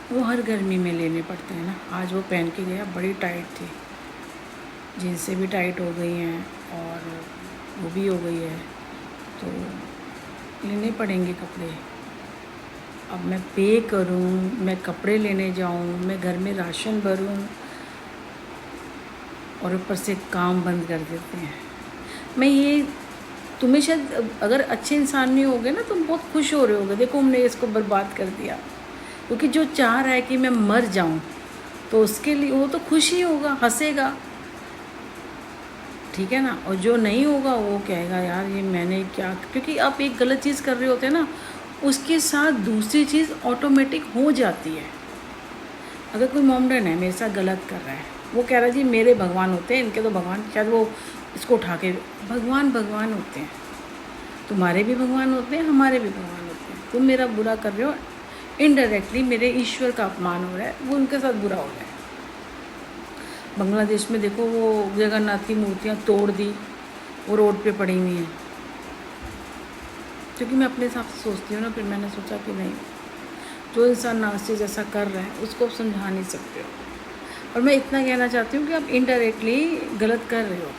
वो हर गर्मी में लेने पड़ते हैं ना। आज वो पहन के गया, बड़ी टाइट थी, जीन्सें भी टाइट हो गई हैं और वो भी हो गई है, तो लेने पड़ेंगे कपड़े। अब मैं पे करूं, मैं कपड़े लेने जाऊं, मैं घर में राशन भरूं और ऊपर से काम बंद कर देते हैं। मैं ये तुम्हें शायद, अगर अच्छे इंसान नहीं होगे ना, तुम बहुत खुश हो रहे होगे, देखो हमने इसको बर्बाद कर दिया। क्योंकि जो चाह रहा है कि मैं मर जाऊं, तो उसके लिए वो तो खुश ही होगा, हंसेगा, ठीक है ना। और जो नहीं होगा वो कहेगा यार ये मैंने क्या, क्योंकि आप एक गलत चीज़ कर रहे होते हैं ना, उसके साथ दूसरी चीज़ ऑटोमेटिक हो जाती है। अगर कोई मोमडन है मेरे साथ गलत कर रहा है, वो कह रहा है जी मेरे भगवान होते हैं, इनके तो भगवान, शायद वो इसको उठा के, भगवान भगवान होते हैं, तुम्हारे भी भगवान होते हैं, हमारे भी भगवान होते हैं। तुम मेरा बुरा कर रहे हो, इनडायरेक्टली मेरे ईश्वर का अपमान हो रहा है, वो उनके साथ बुरा हो रहा है। बांग्लादेश में देखो, वो जगन्नाथ की मूर्तियाँ तोड़ दी, वो रोड पे पड़ी हुई हैं। क्योंकि मैं अपने हिसाब से सोचती हूँ ना, फिर मैंने सोचा कि नहीं, जो इंसान नास्ते जैसा कर रहा है उसको आप समझा नहीं सकते हो। और मैं इतना कहना चाहती हूँ कि आप इनडायरेक्टली गलत कर रहे हो।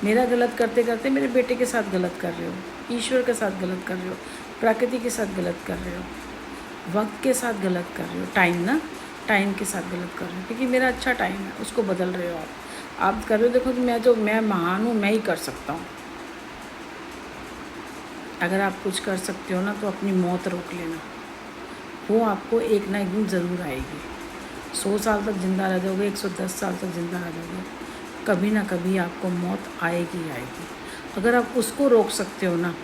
मेरा गलत करते करते मेरे बेटे के साथ गलत कर रहे हो, ईश्वर के साथ गलत कर रहे हो, प्रकृति के साथ गलत कर रहे हो, वक्त के साथ गलत कर रहे हो, टाइम के साथ गलत कर रहे हो। क्योंकि मेरा अच्छा टाइम है, उसको बदल रहे हो आप कर रहे हो। देखो कि मैं महान हूँ, मैं ही कर सकता हूँ। अगर आप कुछ कर सकते हो ना, तो अपनी मौत रोक लेना, वो आपको एक ना एक दिन ज़रूर आएगी। 100 साल तक ज़िंदा रह जाओगे, 110 साल तक ज़िंदा रह जाओगे, कभी ना कभी आपको मौत आएगी ही आएगी। अगर आप उसको रोक सकते हो ना,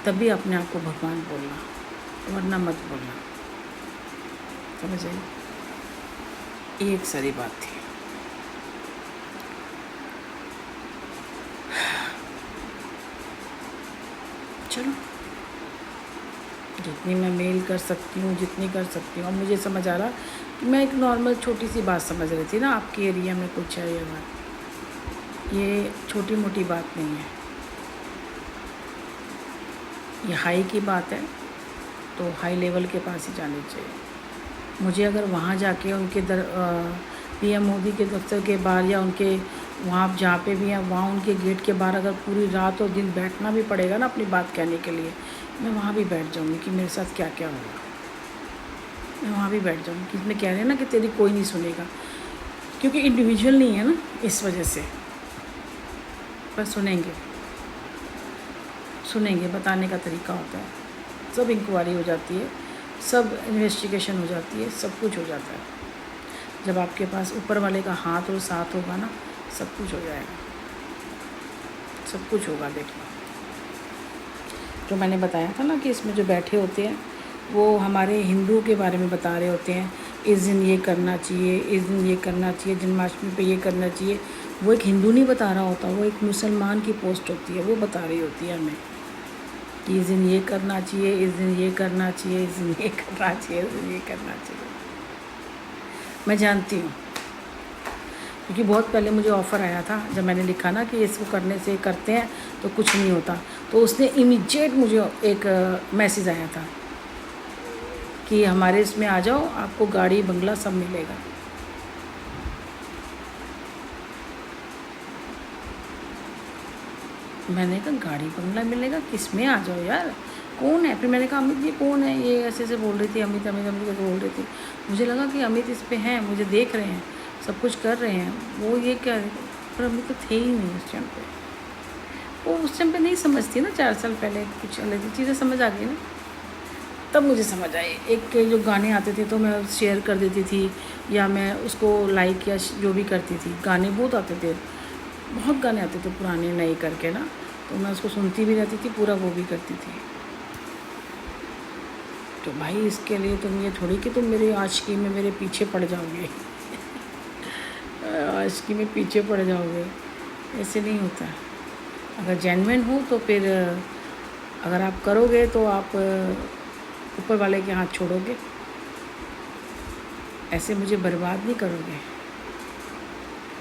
तभी अपने आप को भगवान बोलना, वरना मत बोलना। समझ आई? ये एक सारी बात थी। चलो, जितनी मैं मेल कर सकती हूँ, जितनी कर सकती हूँ। अब मुझे समझ आ रहा कि मैं एक नॉर्मल छोटी सी बात समझ रही थी ना, आपके एरिया में कुछ है ये बात, ये छोटी मोटी बात नहीं है, ये हाई की बात है, तो हाई लेवल के पास ही जानी चाहिए। मुझे अगर वहाँ जाके उनके पीएम मोदी के दफ्तर के बाहर, या उनके वहाँ जहाँ पे भी हैं, वहाँ उनके गेट के बाहर अगर पूरी रात और दिन बैठना भी पड़ेगा ना अपनी बात कहने के लिए, मैं वहाँ भी बैठ जाऊँगी कि मेरे साथ क्या क्या होगा। मैं वहाँ भी बैठ जाऊँगी कि इसमें कह रहे हैं ना कि तेरी कोई नहीं सुनेगा, क्योंकि इंडिविजुअल नहीं है ना, इस वजह से। पर सुनेंगे, बताने का तरीका होता है, सब इंक्वायरी हो जाती है, सब इन्वेस्टिगेशन हो जाती है, सब कुछ हो जाता है। जब आपके पास ऊपर वाले का हाथ और साथ होगा ना, सब कुछ हो जाएगा, सब कुछ होगा। देखना, जो मैंने बताया था ना कि इसमें जो बैठे होते हैं, वो हमारे हिंदू के बारे में बता रहे होते हैं, इस दिन ये करना चाहिए, इस दिन ये करना चाहिए, जन्माष्टमी पे ये करना चाहिए। वो एक हिंदू नहीं बता रहा होता, वो एक मुसलमान की पोस्ट होती है, वो बता रही होती है हमें कि इस दिन ये करना चाहिए, इस दिन ये करना चाहिए, इस दिन ये करना चाहिए, इस दिन ये करना चाहिए। मैं जानती हूँ, क्योंकि बहुत पहले मुझे ऑफ़र आया था, जब मैंने लिखा ना कि इसको करने से करते हैं तो कुछ नहीं होता, तो उसने इमीडिएट मुझे एक मैसेज आया था कि हमारे इसमें आ जाओ, आपको गाड़ी बंगला सब मिलेगा। मैंने कहा गाड़ी बंगला मिलेगा, किस में? आ जाओ यार, कौन है? फिर मैंने कहा अमित ये कौन है, ये ऐसे ऐसे बोल रही थी, अमित अमित अमित करके बोल रही थी। मुझे लगा कि अमित इस पे हैं, मुझे देख रहे हैं, सब कुछ कर रहे हैं, वो ये क्या, पर अमित तो थे ही नहीं उस टाइम पे। वो उस टाइम पे नहीं समझती ना, 4 साल पहले कुछ अलग चीज़ें समझ आ गई ना, तब मुझे समझ आए। एक के जो गाने आते थे तो मैं शेयर कर देती थी, या मैं उसको लाइक या जो भी करती थी। गाने बहुत आते थे, बहुत गाने आते थे पुराने नए करके ना, तो मैं उसको सुनती भी रहती थी, पूरा वो भी करती थी। तो भाई इसके लिए तुम ये थोड़ी कि तुम मेरे आशिकी में मेरे पीछे पड़ जाओगे आशिकी में पीछे पड़ जाओगे, ऐसे नहीं होता। अगर जेन्युइन हो तो फिर अगर आप करोगे तो आप ऊपर वाले के हाथ छोड़ोगे, ऐसे मुझे बर्बाद नहीं करोगे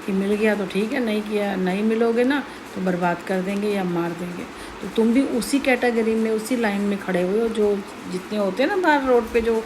कि मिल गया तो ठीक है, नहीं किया, नहीं मिलोगे ना तो बर्बाद कर देंगे या मार देंगे। तो तुम भी उसी कैटेगरी में, उसी लाइन में खड़े हुए हो, जो जितने होते हैं ना बाहर रोड पे, जो